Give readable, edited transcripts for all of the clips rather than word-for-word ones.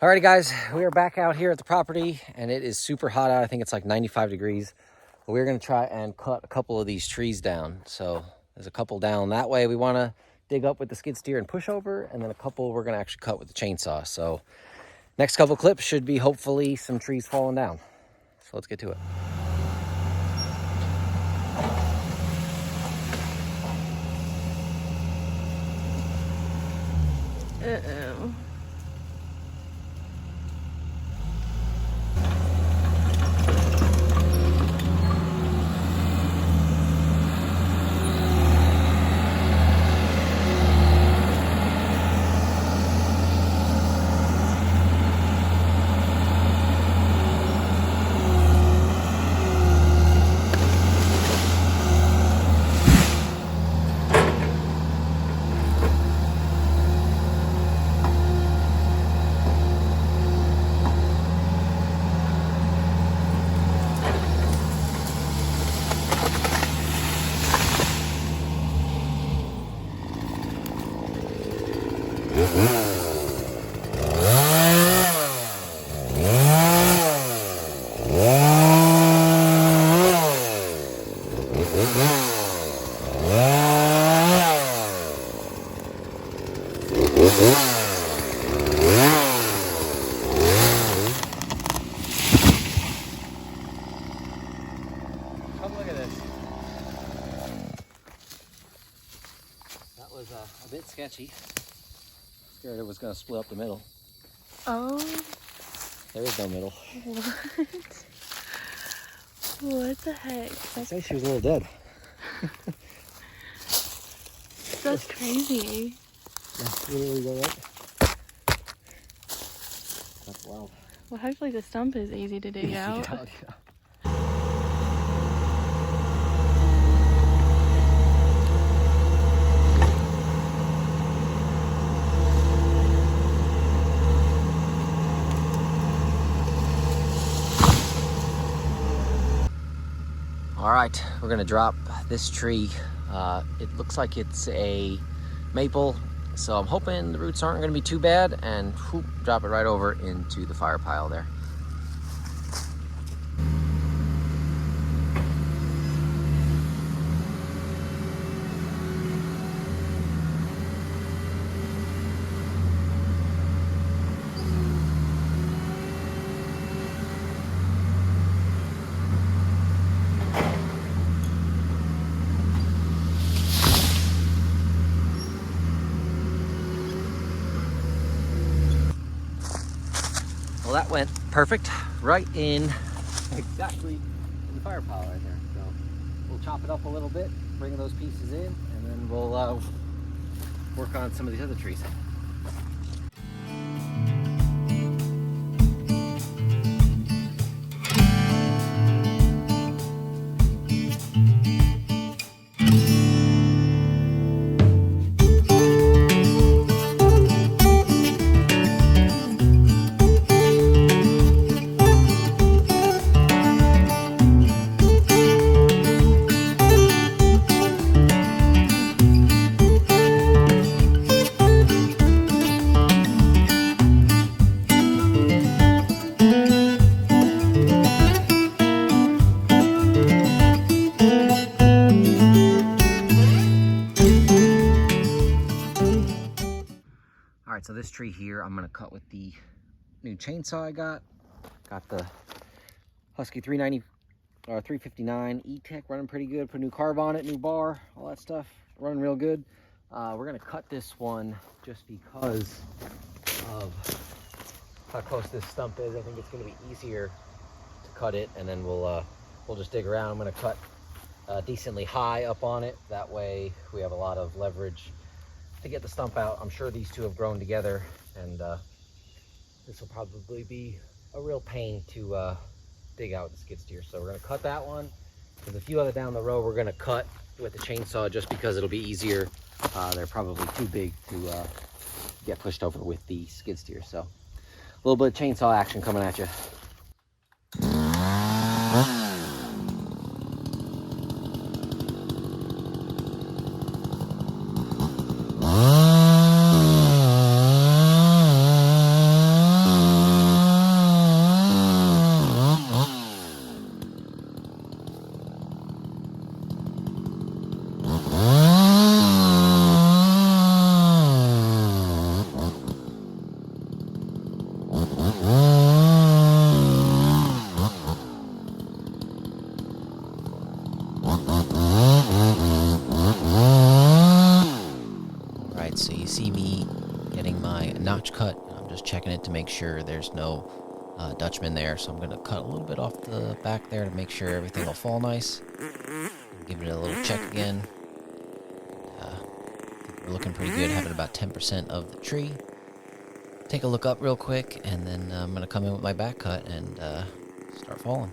Alrighty guys, we are back out here at the property and it is super hot out. I think it's like 95 degrees. But we're gonna try and cut a couple of these trees down. So there's a couple down that way we wanna dig up with the skid steer and push over, and then a couple we're gonna actually cut with the chainsaw. So next couple clips should be hopefully some trees falling down. So let's get to it. Uh-oh. Come look at this. That was a bit sketchy. Scared it was gonna split up the middle. Oh. There is no middle. What? What the heck? I'd say she was a little dead. That's crazy. That's literally go right. That's wild. Well, hopefully the stump is easy to dig out. Yeah. All right, we're gonna drop this tree. It looks like it's a maple, so I'm hoping the roots aren't gonna be too bad, and whoop, drop it right over into the fire pile there. Well, that went perfect, right in exactly in the fire pile right there. So we'll chop it up a little bit, bring those pieces in, and then we'll work on some of these other trees. All right, so this tree here, I'm gonna cut with the new chainsaw I got. Got the Husky 390 or 359 E-Tech running pretty good. Put a new carb on it, new bar, all that stuff, running real good. We're gonna cut this one just because of how close this stump is. I think it's gonna be easier to cut it, and then we'll just dig around. I'm gonna cut decently high up on it. That way we have a lot of leverage to get the stump out. I'm sure these two have grown together, and this will probably be a real pain to dig out the skid steer. So we're gonna cut that one. There's a few other down the road we're gonna cut with the chainsaw just because it'll be easier. They're probably too big to get pushed over with the skid steer. So a little bit of chainsaw action coming at you. to make sure there's no Dutchman there. So I'm going to cut a little bit off the back there to make sure everything will fall nice. Give it a little check again. We're looking pretty good, having about 10% of the tree. Take a look up real quick, and then I'm going to come in with my back cut and start falling.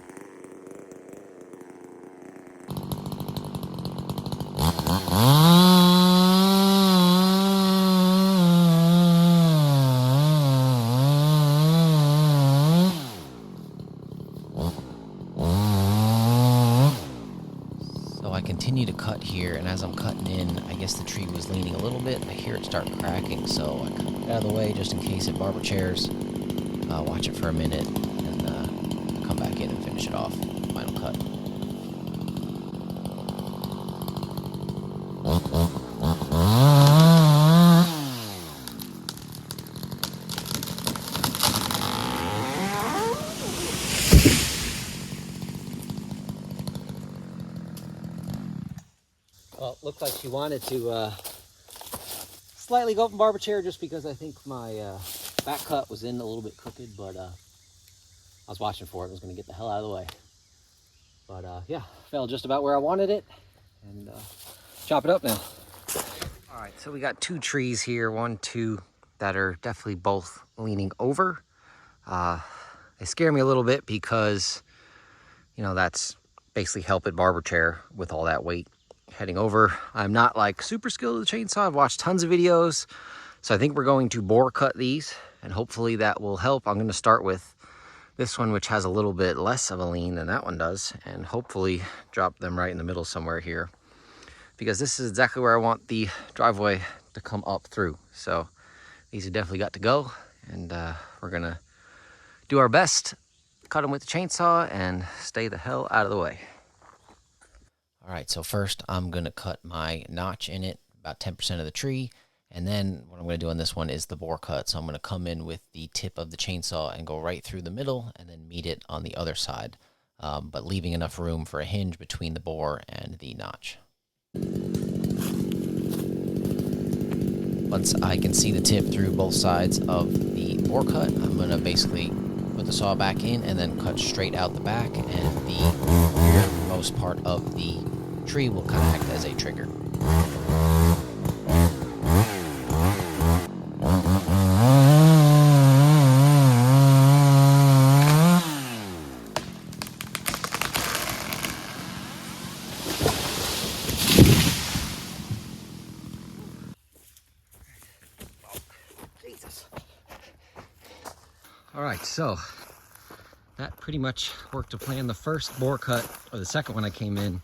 Continue to cut here, and as I'm cutting in, I guess the tree was leaning a little bit. I hear it start cracking, so I cut it out of the way just in case it barber chairs. Watch it for a minute, and come back in and finish it off. Final cut. Well, it looked like she wanted to slightly go up in barber chair just because I think my back cut was in a little bit crooked, but I was watching for it. I was going to get the hell out of the way. But yeah, fell just about where I wanted it, and chop it up now. All right, so we got two trees here, 1, 2, that are definitely both leaning over. They scare me a little bit because, you know, that's basically help at barber chair with all that weight heading over. I'm not like super skilled with the chainsaw. I've watched tons of videos, so I think we're going to bore cut these, and hopefully that will help. I'm going to start with this one, which has a little bit less of a lean than that one does, and hopefully drop them right in the middle somewhere here, because this is exactly where I want the driveway to come up through. So these have definitely got to go, and we're gonna do our best, cut them with the chainsaw and stay the hell out of the way. All right, so first I'm going to cut my notch in it, about 10% of the tree, and then what I'm going to do on this one is the bore cut. So I'm going to come in with the tip of the chainsaw and go right through the middle and then meet it on the other side, but leaving enough room for a hinge between the bore and the notch. Once I can see the tip through both sides of the bore cut, I'm going to basically put the saw back in and then cut straight out the back, and the rearmost part of the tree will kind of act as a trigger. All right, so that pretty much worked to plan. The first bore cut, or the second one I came in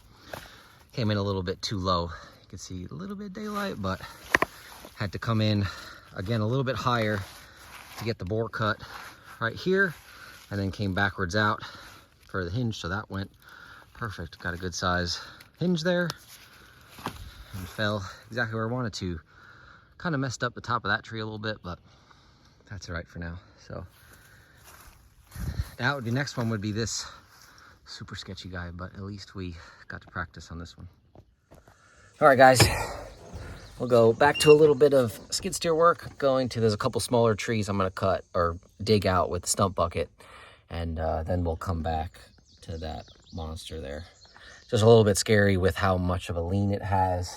a little bit too low. You can see a little bit of daylight, but had to come in again a little bit higher to get the bore cut right here, and then came backwards out for the hinge, so that went perfect. Got a good size hinge there, and fell exactly where I wanted to. Kind of messed up the top of that tree a little bit, but that's all right for now. So that would be, next one would be this super sketchy guy, but at least we got to practice on this one. All right, guys, we'll go back to a little bit of skid steer work. There's a couple smaller trees I'm gonna cut or dig out with the stump bucket, and then we'll come back to that monster there. Just a little bit scary with how much of a lean it has.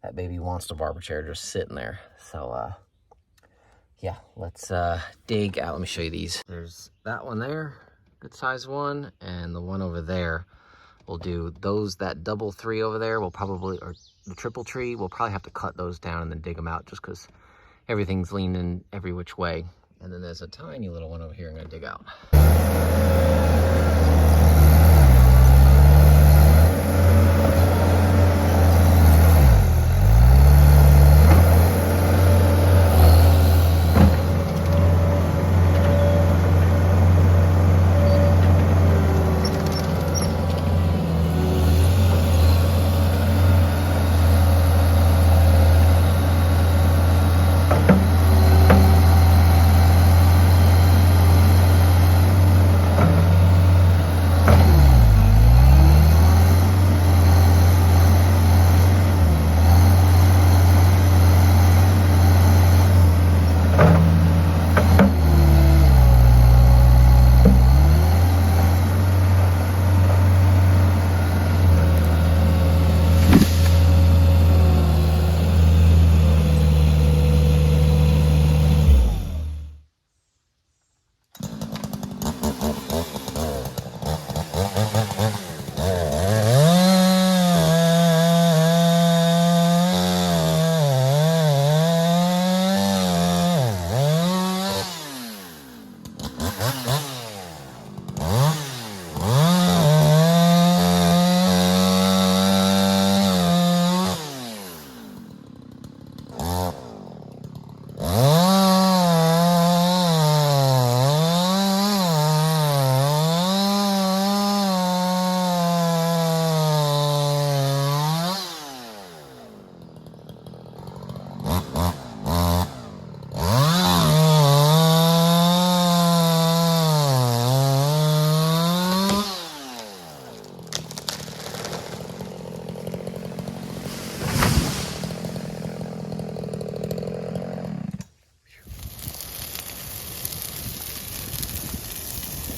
That baby wants the barber chair just sitting there. So yeah, let's dig out. Let me show you these. There's that one there, good size one, and the one over there. We'll do those, that double three over there, we'll probably, or the triple tree, we'll probably have to cut those down and then dig them out just because everything's leaning every which way. And then there's a tiny little one over here I'm gonna dig out.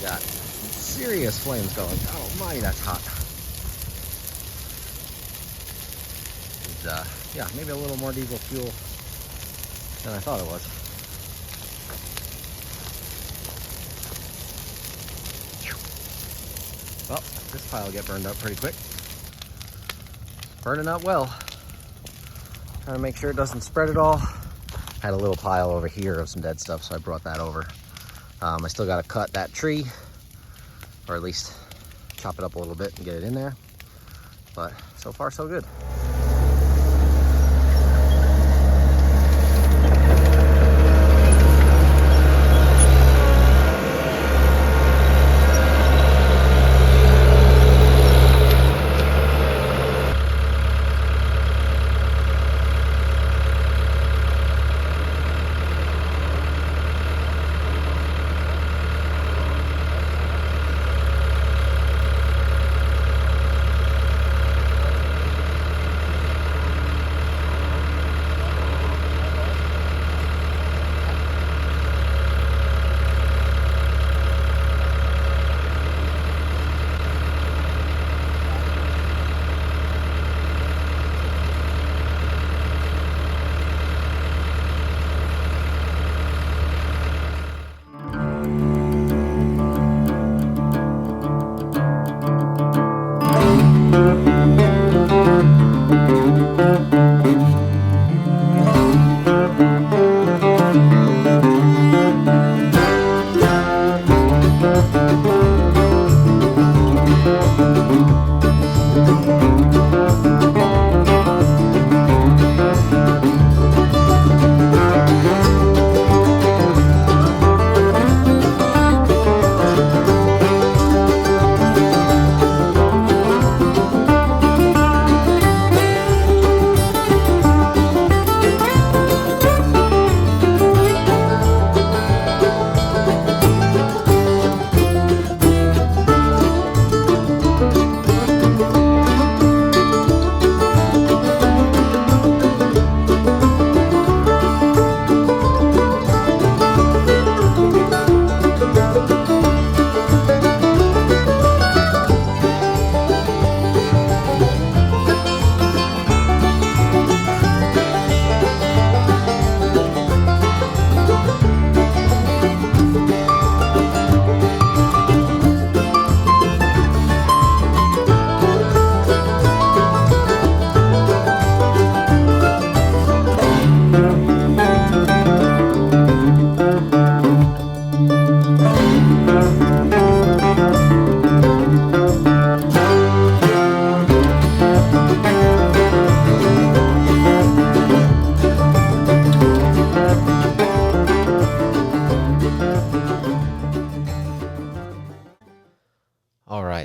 got serious flames going. Oh my, that's hot. It's, yeah, maybe a little more diesel fuel than I thought it was. Well, this pile will get burned up pretty quick. Burning up well. Trying to make sure it doesn't spread at all. Had a little pile over here of some dead stuff, so I brought that over. I still got to cut that tree, or at least chop it up a little bit and get it in there. But so far, so good.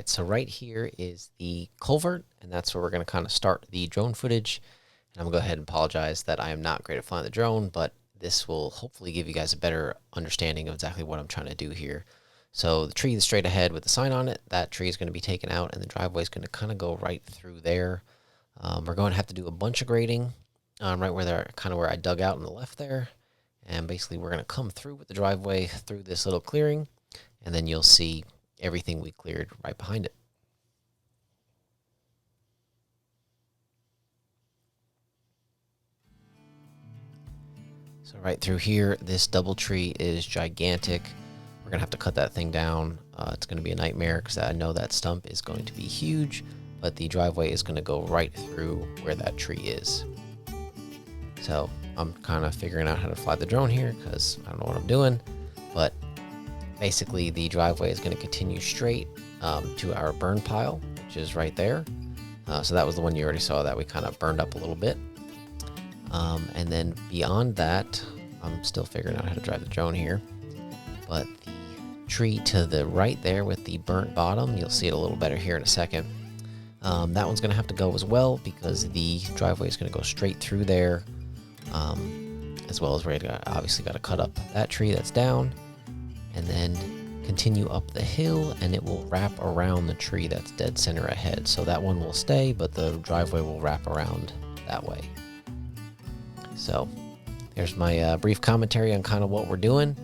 So right here is the culvert, and that's where we're going to kind of start the drone footage. And I'm going to go ahead and apologize that I am not great at flying the drone, but this will hopefully give you guys a better understanding of exactly what I'm trying to do here. So the tree is straight ahead with the sign on it. That tree is going to be taken out, and the driveway is going to kind of go right through there. We're going to have to do a bunch of grading right where they're kind of where I dug out on the left there. And basically we're going to come through with the driveway through this little clearing, and then you'll see everything we cleared right behind it. So right through here, this double tree is gigantic. We're gonna have to cut that thing down. It's gonna be a nightmare because I know that stump is going to be huge, but the driveway is gonna go right through where that tree is. So I'm kind of figuring out how to fly the drone here because I don't know what I'm doing, but basically the driveway is going to continue straight to our burn pile, which is right there. So that was the one you already saw that we kind of burned up a little bit. And then beyond that, I'm still figuring out how to drive the drone here, but the tree to the right there with the burnt bottom, you'll see it a little better here in a second. That one's going to have to go as well because the driveway is going to go straight through there, as well as we're obviously got to cut up that tree that's down and then continue up the hill, and it will wrap around the tree that's dead center ahead. So that one will stay, but the driveway will wrap around that way. So there's my brief commentary on kind of what we're doing.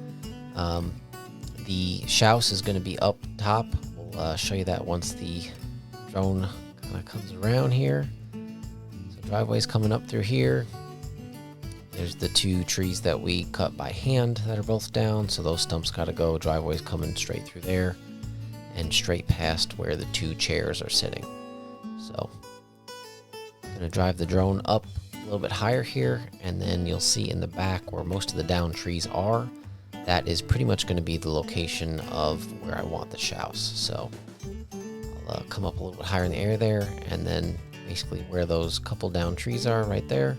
The Shouse is going to be up top. We'll show you that once the drone kind of comes around here. So driveway's coming up through here. There's the 2 trees that we cut by hand that are both down, so those stumps got to go. Driveway's coming straight through there and straight past where the 2 chairs are sitting. So I'm going to drive the drone up a little bit higher here, and then you'll see in the back where most of the down trees are, that is pretty much going to be the location of where I want the Shouse. So I'll come up a little bit higher in the air there, and then basically where those couple down trees are right there,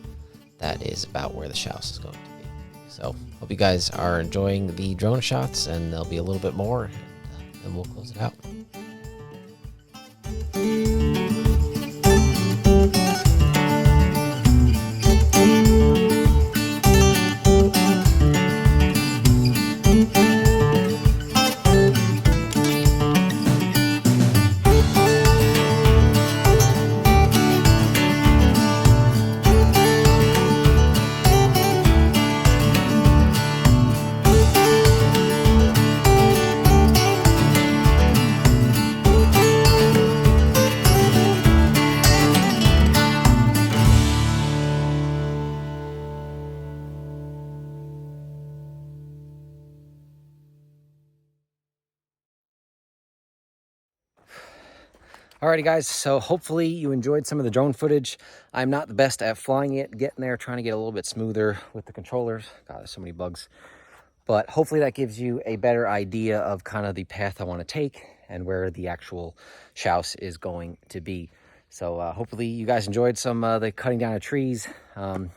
that is about where the Shouse is going to be. So hope you guys are enjoying the drone shots, and there'll be a little bit more, and then we'll close it out. Alrighty guys, so hopefully you enjoyed some of the drone footage. I'm not the best at flying it, getting there, trying to get a little bit smoother with the controllers. God, there's so many bugs. But hopefully that gives you a better idea of kind of the path I want to take and where the actual Shouse is going to be. So hopefully you guys enjoyed some of the cutting down of trees. Some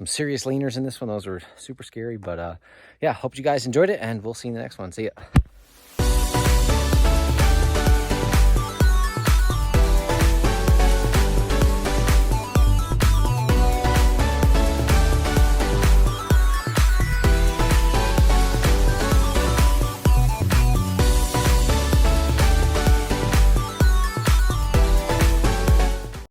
serious leaners in this one. Those were super scary. But yeah, hope you guys enjoyed it, and we'll see you in the next one. See ya.